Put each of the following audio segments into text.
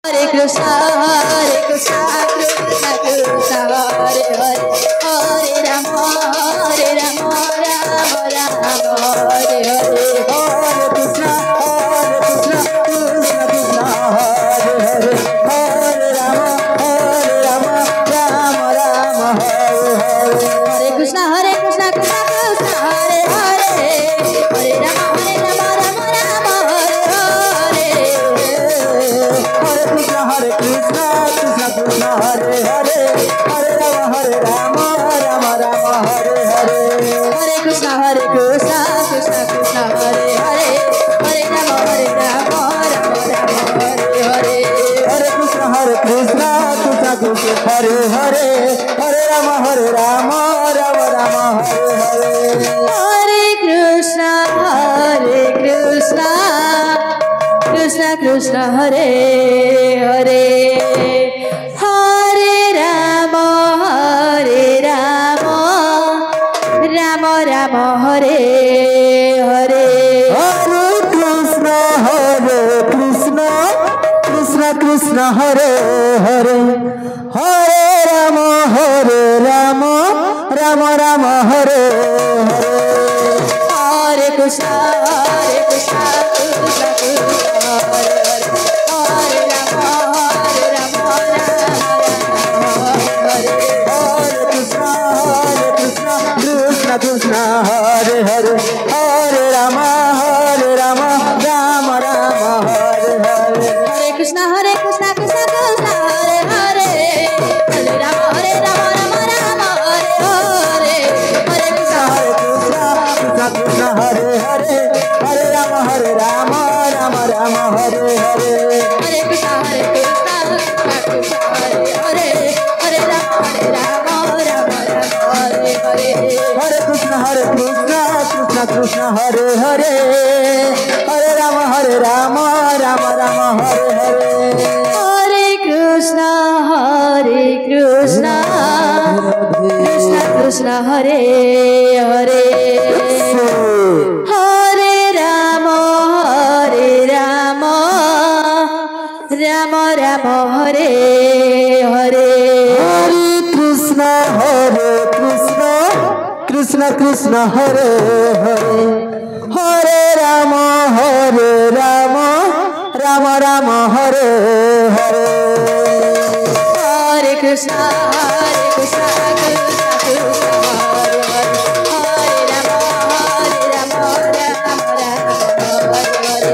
Hare Krishna Krishna Krishna Hare Hare Hare Rama Rama Rama Hare Hare Hare Krishna Krishna Krishna Hare Hare Hare Rama Rama Rama Hare Hare Hare Krishna Krishna Krishna Hare Hare Hare Rama Rama Rama Hare Hare Hare Krishna Krishna Krishna Hare Hare Hare Rama Rama Rama Hare Hare Hare Krishna Krishna Krishna Hare Hare Hare Rama Rama Rama Hare Hare Hare Krishna Krishna Krishna Hare Hare Hare Rama Rama Rama Hare Hare Hare Krishna Krishna Krishna Hare Hare Hare Rama Rama Rama Hare Hare Hare Krishna Krishna Krishna Hare Hare Hare Rama Rama Rama Hare Hare Hare Krishna Krishna Krishna Hare Hare Hare Rama Rama Hare Krishna Krishna Krishna Hare Hare Hare Rama Rama Rama Hare Hare Hare Krishna Krishna Krishna Hare Hare Hare Rama Rama Rama Hare Hare Hare Krishna Krishna Krishna Hare Hare Hare Rama Rama Rama Hare Hare Hare Krishna Krishna Krishna Hare Hare Hare Rama Rama Rama Hare Hare Hare Krishna Krishna Krishna Hare Hare Hare Rama Rama Rama Hare Hare Hare Krishna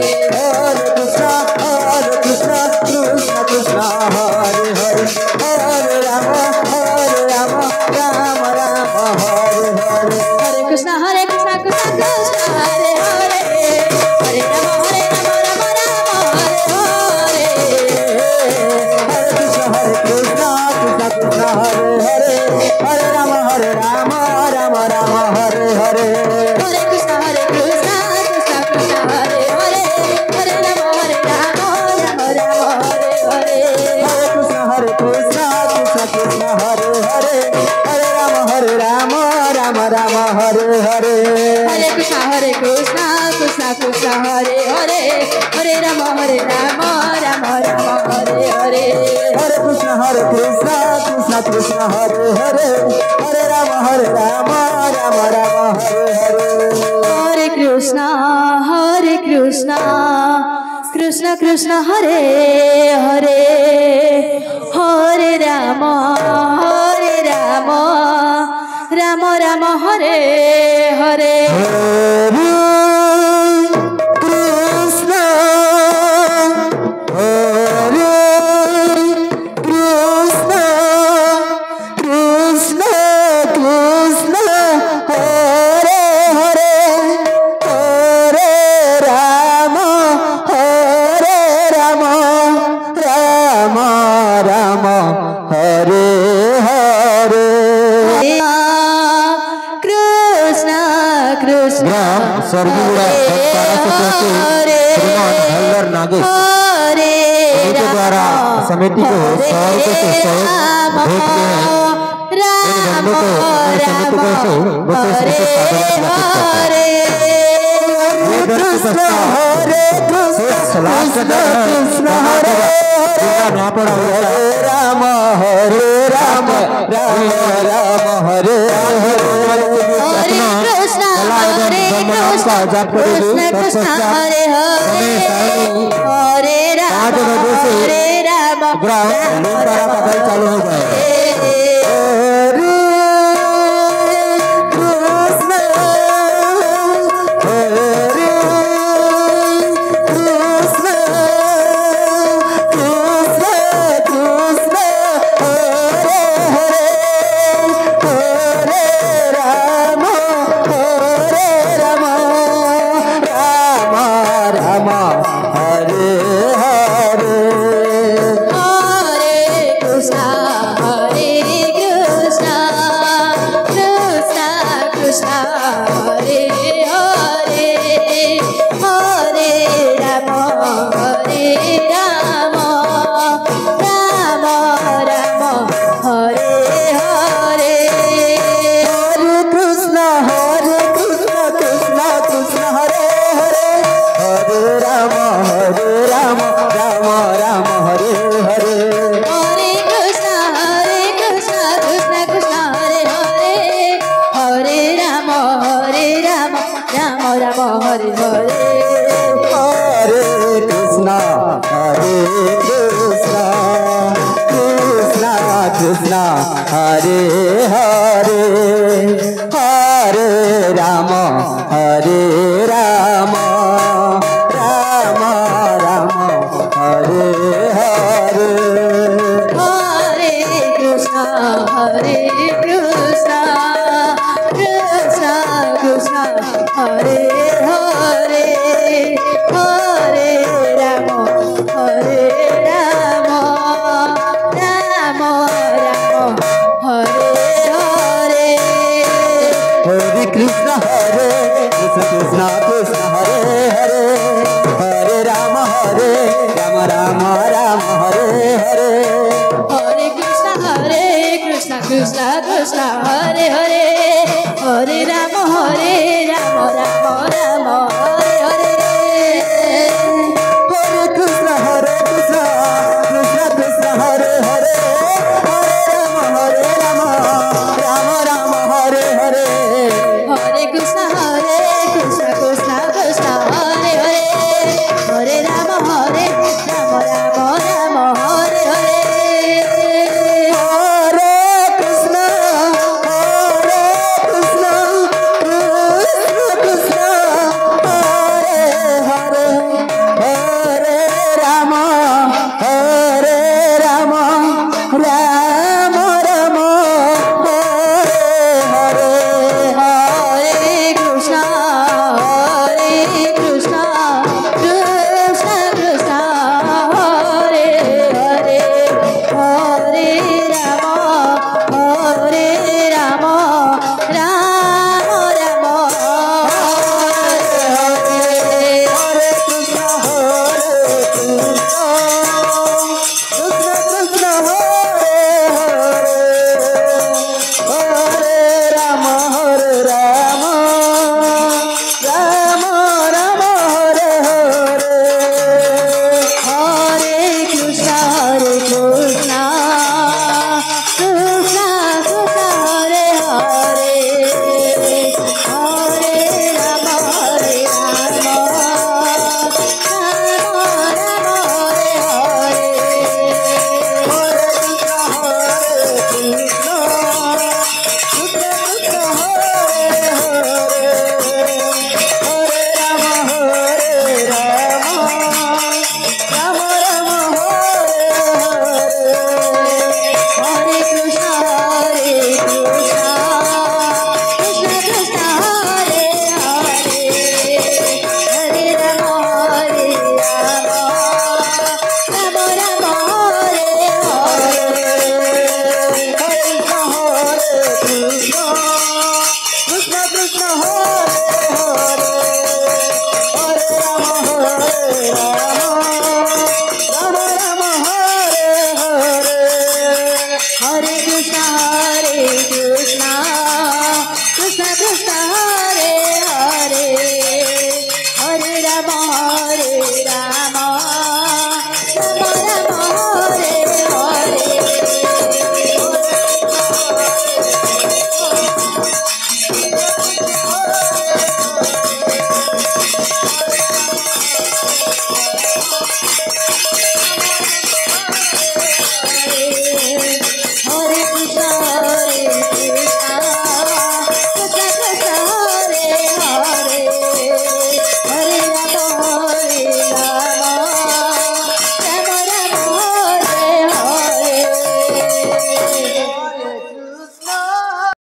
Krishna Krishna Hare Hare Hare Rama Rama Rama Hare Hare Hare Krishna Krishna Krishna Hare Hare Hare Rama Rama Rama Hare Hare Hare Krishna Krishna Krishna Hare Hare Hare Rama Rama Hare Hare Krishna Krishna Krishna Hare Hare Hare Rama Rama Hare Hare Hare Krishna Krishna Krishna Hare Hare Hare Rama Rama Hare Hare Hare Krishna Krishna Krishna Hare Hare Hare Rama Rama Hare Hare Hare Krishna Krishna Krishna Hare Hare Hare Rama Rama Rama Hare Hare Hare Krishna Krishna Krishna Hare Hare Hare Rama Rama Rama Hare Hare Hare Krishna Krishna Krishna Hare Hare Hare Rama Rama Rama Hare Hare Hare Krishna Krishna Krishna Hare Hare Hare Rama Rama Rama Hare Hare Hare Krishna Krishna Krishna Hare Hare Hare Rama Rama Rama Hare Hare Hare Krishna Krishna Krishna Krishna Hare Hare Hare Rama Rama Rama Hare Hare Krishna Krishna स्वर्गीय श्रीमान हल्लर नागेश के द्वारा समिति को 100 रुपए से सहयोग भेंट किए हैं। इन बंदों को समिति को से कृष्ण हरे कृष्ण कृष्ण हरे वहाँ पर राम हरे राम राम राम हरे हरे कृष्ण कृष्ण हरे हरे हरे राम चालू हो जाए। कृष्ण हरे हरे हरे राम हरे राम राम राम हरे हरे हरे कृष्ण कृष्ण कृष्ण हरे हरे हरे राम हरे राम राम राम हरे हरे हरे कृष्ण कृष्ण कृष्ण हरे हरे हरे राम राम राम हरे हरे हरे कृष्ण कृष्ण कृष्ण हरे हरे हरे राम